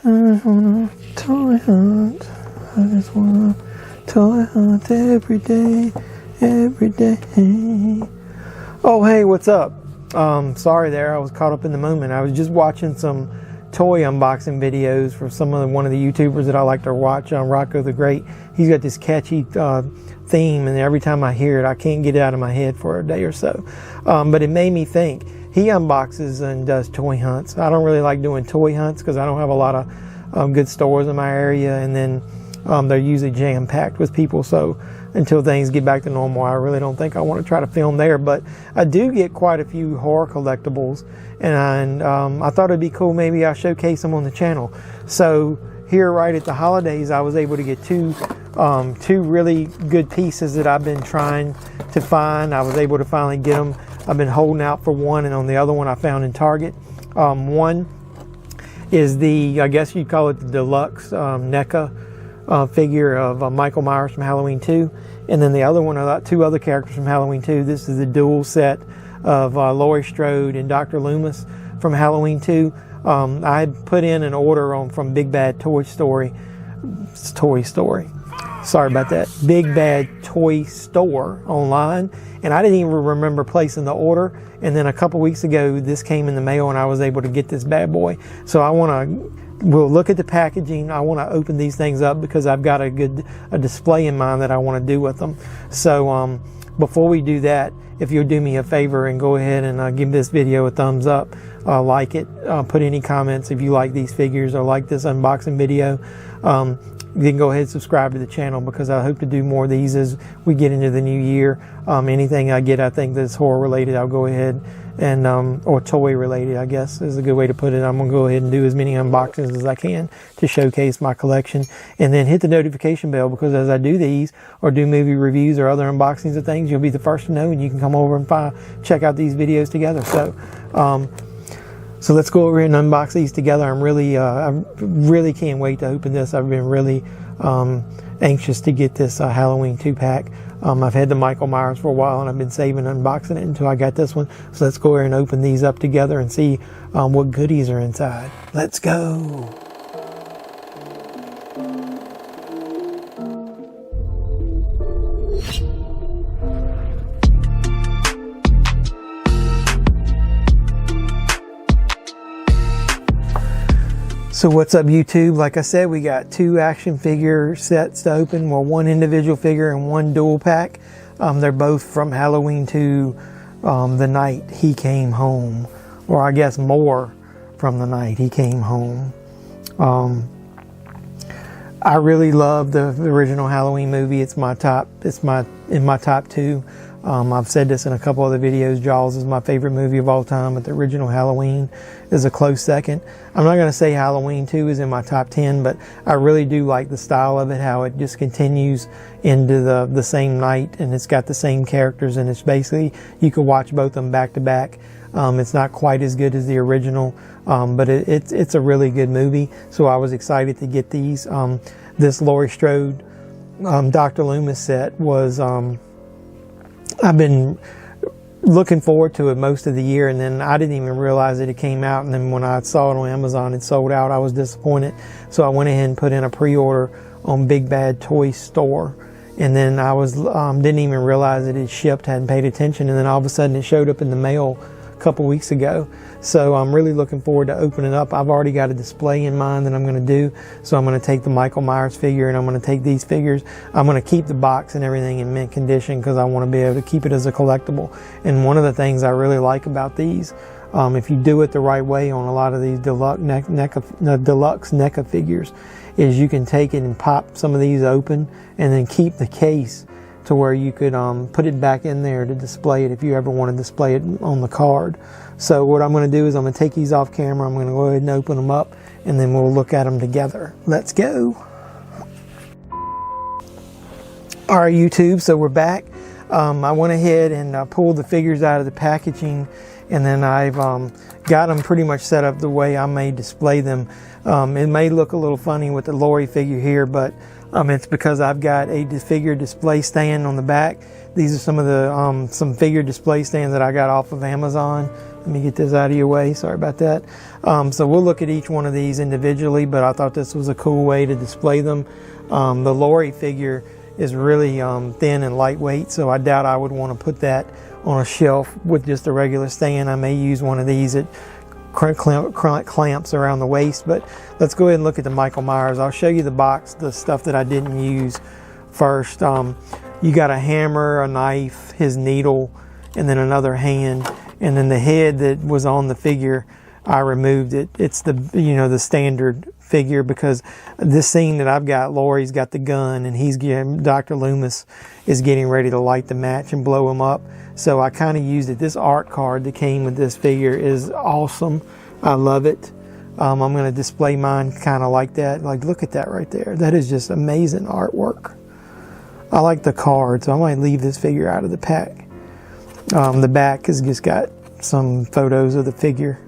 I just wanna toy hunt. I just wanna toy hunt every day, every day. Oh, hey, what's up? Sorry there, I was caught up in the moment. I was just watching some toy unboxing videos for one of the YouTubers that I like to watch, Rocco the Great. He's got this catchy theme, and every time I hear it, I can't get it out of my head for a day or so. But it made me think. He unboxes and does toy hunts. I don't really like doing toy hunts because I don't have a lot of good stores in my area, and then they're usually jam-packed with people. So until things get back to normal, I really don't think I want to try to film there. But I do get quite a few horror collectibles, and I thought it'd be cool. Maybe I'll showcase them on the channel. So here, right at the holidays, I was able to get two really good pieces that I've been trying to find. I was able to finally get them. I've been holding out for one, and on the other one I found in Target. One is I guess you'd call it the Deluxe NECA figure of Michael Myers from Halloween 2. And then the other one are two other characters from Halloween 2. This is the dual set of Laurie Strode and Doctor Loomis from Halloween 2. I had put in an order from Big Bad Toy Story. Sorry about that. Big Bad Toy Store online. And I didn't even remember placing the order. And then a couple weeks ago, this came in the mail and I was able to get this bad boy. So we'll look at the packaging. I want to open these things up because I've got a display in mind that I want to do with them. So before we do that, if you'll do me a favor and go ahead and give this video a thumbs up, like it, put any comments if you like these figures or like this unboxing video. Then go ahead and subscribe to the channel because I hope to do more of these as we get into the new year. Anything I get, I think that's horror related, I'll go ahead and or toy related, I guess is a good way to put it. I'm gonna go ahead and do as many unboxings as I can to showcase my collection, and then hit the notification bell because as I do these or do movie reviews or other unboxings of things, you'll be the first to know, and you can come over and check out these videos together. So let's go over and unbox these together. I really can't wait to open this. I've been really anxious to get this Halloween 2-pack. I've had the Michael Myers for a while, and I've been saving unboxing it until I got this one. So let's go over and open these up together and see what goodies are inside. Let's go. So what's up, YouTube? Like I said, we got two action figure sets to open. Well, one individual figure and one dual pack. They're both from Halloween 2, the night he came home. Or I guess more from the night he came home. I really love the original Halloween movie. It's in my top 2. I've said this in a couple other videos. Jaws is my favorite movie of all time, but the original Halloween is a close second. I'm not going to say Halloween 2 is in my top 10, but I really do like the style of it, how it just continues into the same night, and it's got the same characters, and it's basically, you could watch both of them back to back. It's not quite as good as the original, but it's a really good movie, so I was excited to get these. This Laurie Strode Doctor Loomis set was... I've been looking forward to it most of the year, and then I didn't even realize that it came out, and then when I saw it on Amazon it sold out. I was disappointed, so I went ahead and put in a pre-order on Big Bad Toy Store, and then I didn't even realize that it shipped, hadn't paid attention, and then all of a sudden it showed up in the mail a couple weeks ago. So I'm really looking forward to opening up. I've already got a display in mind that I'm going to do. So I'm going to take the Michael Myers figure, and I'm going to take these figures. I'm going to keep the box and everything in mint condition because I want to be able to keep it as a collectible. And one of the things I really like about these, if you do it the right way on a lot of these deluxe NECA figures, is you can take it and pop some of these open and then keep the case to where you could put it back in there to display it if you ever want to display it on the card. So what I'm going to do is I'm going to take these off camera, I'm going to go ahead and open them up, and then we'll look at them together. Let's go. Alright, YouTube, so we're back. I went ahead and pulled the figures out of the packaging, and then I've got them pretty much set up the way I may display them. It may look a little funny with the Laurie figure here, but it's because I've got a figure display stand on the back. These are some of the some figure display stands that I got off of Amazon Let me get this out of your way. Sorry about that. So we'll look at each one of these individually, but I thought this was a cool way to display them. The Laurie figure is really thin and lightweight, so I doubt I would want to put that on a shelf with just a regular stand. I may use one of these that clamps around the waist, but let's go ahead and look at the Michael Myers. I'll show you the box, the stuff that I didn't use first. You got a hammer, a knife, his needle, and then another hand, and then the head that was on the figure, I removed it. It's the, you know, the standard figure, because this scene that I've got, Laurie's got the gun and he's getting, Dr. Loomis is getting ready to light the match and blow him up. So I kind of used it. This art card that came with this figure is awesome. I love it. I'm going to display mine kind of like that. Like, look at that right there. That is just amazing artwork. I like the card, so I might leave this figure out of the pack. The back has just got some photos of the figure.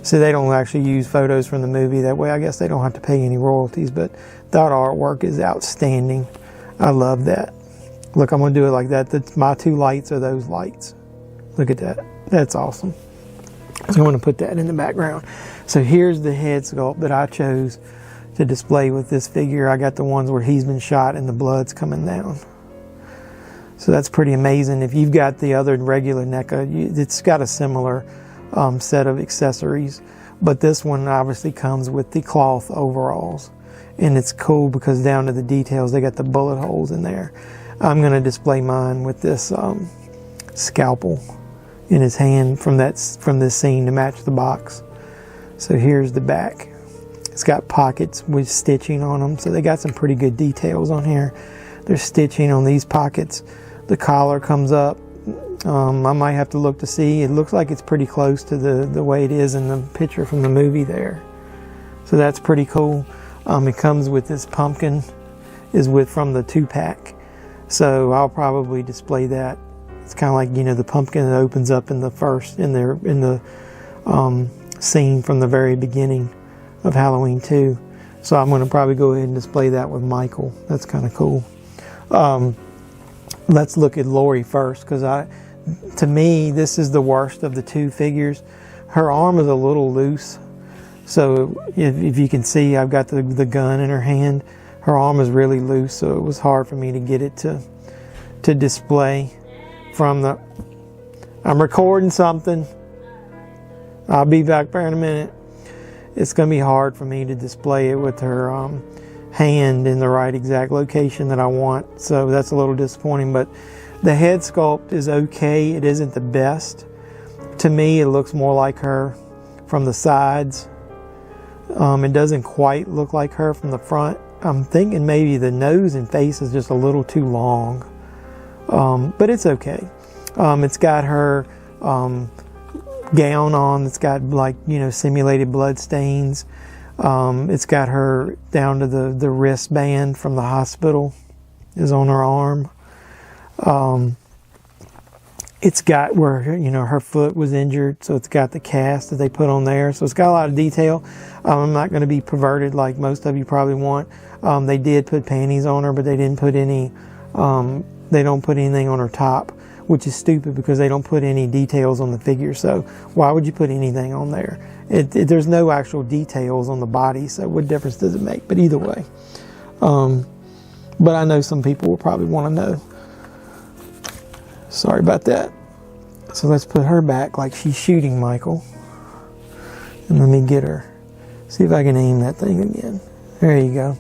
So they don't actually use photos from the movie. That way I guess they don't have to pay any royalties, but that artwork is outstanding. I love that. Look, I'm going to do it like that. My two lights are those lights. Look at that. That's awesome. So I'm going to put that in the background. So here's the head sculpt that I chose to display with this figure. I got the ones where he's been shot and the blood's coming down. So that's pretty amazing. If you've got the other regular NECA, it's got a similar set of accessories, but this one obviously comes with the cloth overalls, and it's cool because down to the details they got the bullet holes in there. I'm going to display mine with this scalpel in his hand from this scene to match the box. So here's the back. It's got pockets with stitching on them, so they got some pretty good details on here. There's stitching on these pockets. The collar comes up. I might have to look to see. It looks like it's pretty close to the way it is in the picture from the movie there. So that's pretty cool. It comes with this pumpkin from the 2-pack. So I'll probably display that. It's kind of like, you know, the pumpkin that opens up in the scene from the very beginning of Halloween 2. So I'm going to probably go ahead and display that with Michael. That's kind of cool. Let's look at Laurie first, because to me, this is the worst of the two figures. Her arm is a little loose. So if you can see, I've got the gun in her hand. Her arm is really loose, so it was hard for me to get it to display from the... I'm recording something. I'll be back there in a minute. It's going to be hard for me to display it with her hand in the right exact location that I want. So that's a little disappointing, but the head sculpt is okay. It isn't the best. To me, it looks more like her from the sides. It doesn't quite look like her from the front. I'm thinking maybe the nose and face is just a little too long. But it's okay. It's got her gown on. It's got, like, you know, simulated blood stains. It's got her down to the wristband from the hospital is on her arm. It's got where, you know, her foot was injured, so it's got the cast that they put on there. So it's got a lot of detail. I'm not going to be perverted like most of you probably want. They did put panties on her, but they didn't put any, they don't put anything on her top, which is stupid because they don't put any details on the figure. So why would you put anything on there? There's no actual details on the body, so what difference does it make? But either way. But I know some people will probably want to know. Sorry about that. So let's put her back like she's shooting Michael. And let me get her. See if I can aim that thing again. There you go.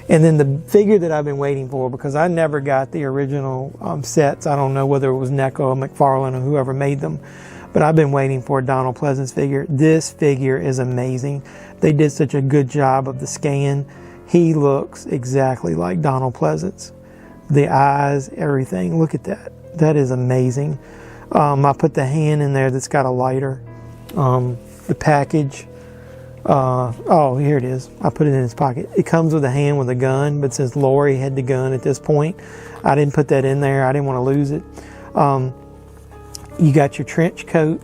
And then the figure that I've been waiting for, because I never got the original sets. I don't know whether it was NECA or McFarlane or whoever made them. But I've been waiting for a Donald Pleasence figure. This figure is amazing. They did such a good job of the scan. He looks exactly like Donald Pleasence. The eyes, everything. Look at that. That is amazing. I put the hand in there that's got a lighter. The package. Oh, here it is. I put it in his pocket. It comes with a hand with a gun, but since Laurie had the gun at this point, I didn't put that in there. I didn't want to lose it. You got your trench coat.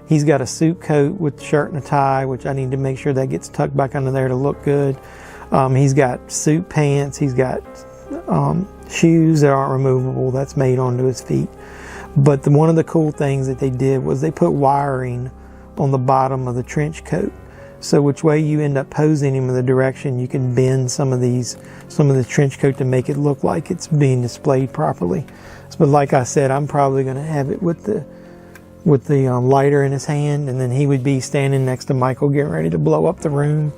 He's got a suit coat with a shirt and a tie, which I need to make sure that gets tucked back under there to look good. He's got suit pants. He's got shoes that aren't removable. That's made onto his feet. But one of the cool things that they did was they put wiring on the bottom of the trench coat. So which way you end up posing him in the direction, you can bend some of the trench coat to make it look like it's being displayed properly. But like I said, I'm probably going to have it with the lighter in his hand, and then he would be standing next to Michael getting ready to blow up the room.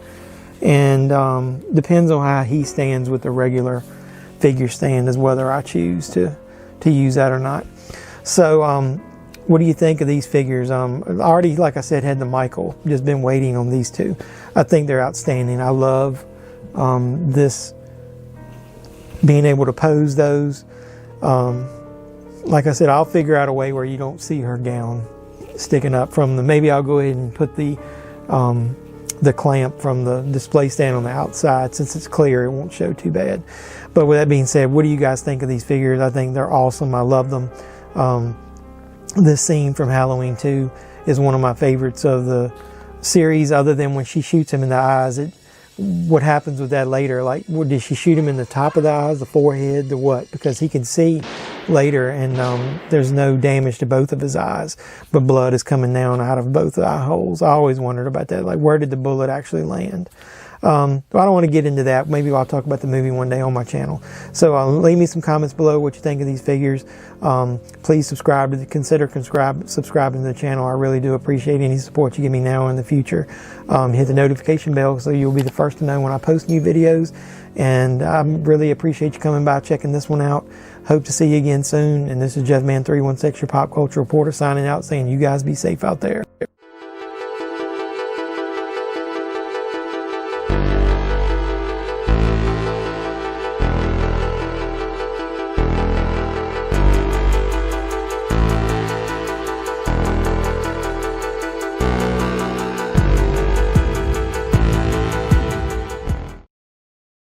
And depends on how he stands with the regular figure stand is whether I choose to use that or not. So what do you think of these figures? I already, like I said, had the Michael, just been waiting on these two. I think they're outstanding. I love this, being able to pose those. Like I said, I'll figure out a way where you don't see her gown sticking up from the, maybe I'll go ahead and put the clamp from the display stand on the outside. Since it's clear, it won't show too bad. But with that being said, what do you guys think of these figures? I think they're awesome. I love them. This scene from Halloween 2 is one of my favorites of the series, other than when she shoots him in the eyes. What happens with that later? Like, did she shoot him in the top of the eyes, the forehead, the what? Because he can see later, and there's no damage to both of his eyes, but blood is coming down out of both eye holes. I always wondered about that. Like, where did the bullet actually land? I don't want to get into that. Maybe I'll talk about the movie one day on my channel. So leave me some comments below what you think of these figures. Please consider subscribing to the channel. I really do appreciate any support you give me now or in the future. Hit the notification bell so you'll be the first to know when I post new videos. And I really appreciate you coming by, checking this one out. Hope to see you again soon. And this is JeffMan316, your pop culture reporter, signing out, saying you guys be safe out there.